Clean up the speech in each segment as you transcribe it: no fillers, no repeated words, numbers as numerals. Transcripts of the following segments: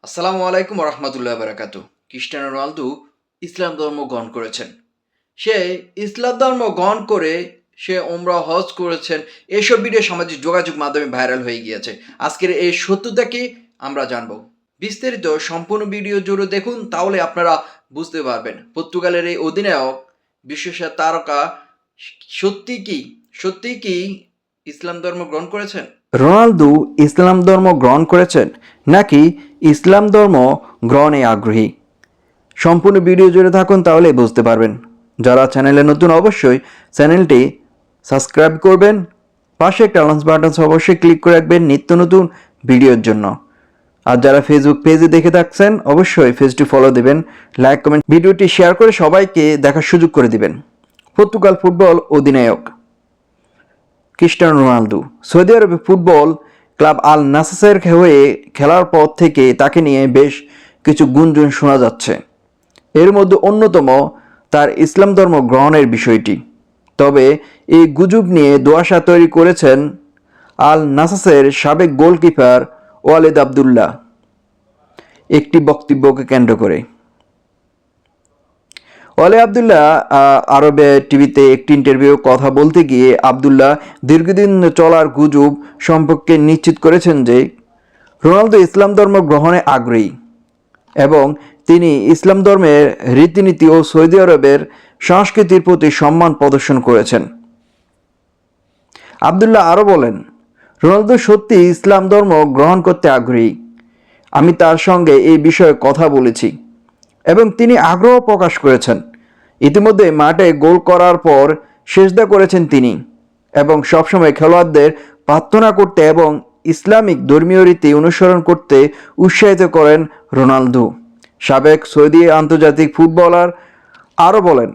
আসসালামু আলাইকুম রহমতুল্লাহ বারাকাতু। ক্রিস্টিয়ানো রোনালদো ইসলাম ধর্ম গ্রহণ করেছেন। সে ইসলাম ধর্ম গ্রহণ করে সে ওমরা হজ করেছেন। এসব ভিডিও সামাজিক যোগাযোগ মাধ্যমে ভাইরাল হয়ে গিয়েছে। আজকের এই সত্যতাকে আমরা জানব। বিস্তারিত সম্পূর্ণ ভিডিও জুড়ে দেখুন, তাহলে আপনারা বুঝতে পারবেন পর্তুগালের এই অধিনায়ক বিশ্বসেরা তারকা সত্যি কি ইসলাম ধর্ম গ্রহণ করেছেন? রোনালদো ইসলাম ধর্ম গ্রহণ করেছেন নাকি ইসলাম ধর্ম গ্রহণে আগ্রহী? সম্পূর্ণ ভিডিও জুড়ে থাকুন, তাহলে বুঝতে পারবেন। যারা চ্যানেলে নতুন অবশ্যই চ্যানেলটি সাবস্ক্রাইব করবেন, পাশে একটা লাঞ্চ বাটন অবশ্যই ক্লিক করে রাখবেন নিত্য নতুন ভিডিওর জন্য। আর যারা ফেসবুক পেজে দেখে থাকছেন অবশ্যই পেজটি ফলো দিবেন, লাইক কমেন্ট ভিডিওটি শেয়ার করে সবাইকে দেখার সুযোগ করে দিবেন। পর্তুগাল ফুটবল অধিনায়ক ক্রিস্টিয়ানো রোনালদো সৌদি আরবে ফুটবল ক্লাব আল নাসেরের হয়ে খেলার পর থেকে তাকে নিয়ে বেশ কিছু গুঞ্জন শোনা যাচ্ছে। এর মধ্যে অন্যতম তার ইসলাম ধর্ম গ্রহণের বিষয়টি। তবে এই গুজব নিয়ে ধোঁয়াশা তৈরি করেছেন আল নাসেরের সাবেক গোলকিপার ওয়ালিদ আবদুল্লাহ একটি বক্তব্যকে কেন্দ্র করে। ওয়ালি আবদুল্লাহ আরবে টিভিতে একটি ইন্টারভিউ কথা বলতে গিয়ে আবদুল্লাহ দীর্ঘদিন চলার গুজব সম্পর্কে নিশ্চিত করেছেন যে রোনালদো ইসলাম ধর্ম গ্রহণে আগ্রহী এবং তিনি ইসলাম ধর্মের রীতিনীতি ও সৌদি আরবের সংস্কৃতির প্রতি সম্মান প্রদর্শন করেছেন। আবদুল্লাহ আরও বলেন, রোনালদো সত্যি ইসলাম ধর্ম গ্রহণ করতে আগ্রহী। আমি তার সঙ্গে এই বিষয়ে কথা বলেছি এবং তিনি আগ্রহ প্রকাশ করেছেন। ইতিমধ্যে মাঠে গোল করার পর সেজদা করেছেন তিনি এবং সবসময় খেলোয়াড়দের প্রার্থনা করতে এবং ইসলামিক ধর্মীয় রীতি অনুসরণ করতে উৎসাহিত করেন রোনালদো। সাবেক সৌদি আন্তর্জাতিক ফুটবলার আরও বলেন,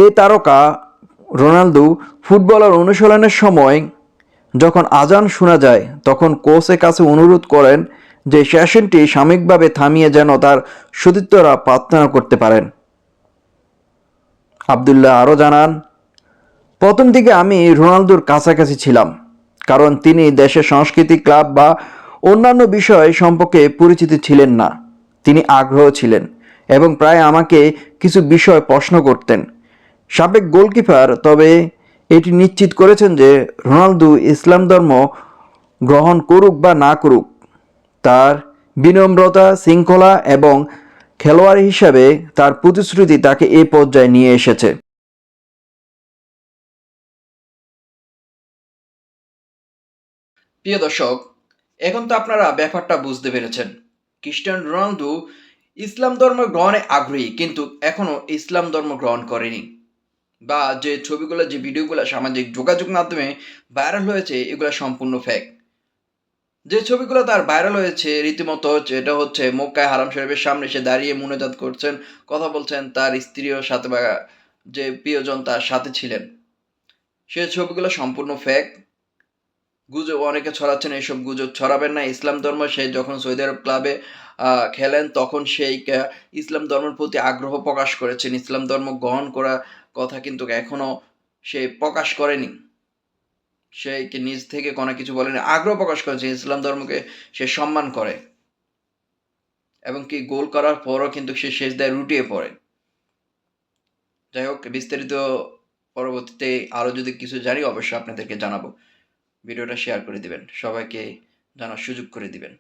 এই তারকা রোনালদো ফুটবলার অনুশীলনের সময় যখন আজান শোনা যায় তখন কোচের কাছে অনুরোধ করেন যে সেশনটি সাময়িকভাবে থামিয়ে যেন তার সতীর্থরা প্রার্থনা করতে পারেন। আবদুল্লাহ আরও জানান, প্রথম দিকে আমি রোনালদোর কাছাকাছি ছিলাম কারণ তিনি দেশের সংস্কৃতি ক্লাব বা অন্যান্য বিষয় সম্পর্কে পরিচিত ছিলেন না। তিনি আগ্রহ ছিলেন এবং প্রায় আমাকে কিছু বিষয় প্রশ্ন করতেন। সাবেক গোলকিপার তবে এটি নিশ্চিত করেছেন যে রোনালদো ইসলাম ধর্ম গ্রহণ করুক বা না করুক, তার বিনম্রতা, শৃঙ্খলা এবং খেলোয়াড় হিসাবে তার প্রতিশ্রুতি তাকে এই পর্যায়ে নিয়ে এসেছে। প্রিয় দর্শক, এখন তো আপনারা ব্যাপারটা বুঝতে পেরেছেন। ক্রিস্টিয়ানো রোনালদো ইসলাম ধর্ম গ্রহণে আগ্রহী, কিন্তু এখনো ইসলাম ধর্ম গ্রহণ করেনি। বা যে ছবিগুলো, যে ভিডিওগুলো সামাজিক যোগাযোগ মাধ্যমে ভাইরাল হয়েছে, এগুলো সম্পূর্ণ ফেক। যে ছবিগুলো তার ভাইরাল হয়েছে রীতিমতো যেটা হচ্ছে মক্কায় হারাম শরীফের সামনে সে দাঁড়িয়ে মুনাজাত করছেন, কথা বলছেন, তার স্ত্রীও সাথে বা যে প্রিয়জন তার সাথে ছিলেন, সে ছবিগুলো সম্পূর্ণ ফেক। গুজব অনেকে ছড়াচ্ছেন, এসব গুজব ছড়াবেন না। ইসলাম ধর্ম, সে যখন সৌদি আরব ক্লাবে খেলেন তখন সেই ইসলাম ধর্মের প্রতি আগ্রহ প্রকাশ করেছেন। ইসলাম ধর্ম গ্রহণ করা কথা কিন্তু এখনো সে প্রকাশ করেনি। সে কি নিজ থেকে কোনো কিছু বলেনি, আগ্রহ প্রকাশ করেছে, ইসলাম ধর্মকে সে সম্মান করে এবং কি গোল করার পরও কিন্তু সে সেজদায় লুটিয়ে পড়ে। যাই হোক, বিস্তারিত পরবর্তীতে আরও যদি কিছু জানি অবশ্যই আপনাদেরকে জানাবো। ভিডিওটা শেয়ার করে দিবেন, সবাইকে জানার সুযোগ করে দিবেন।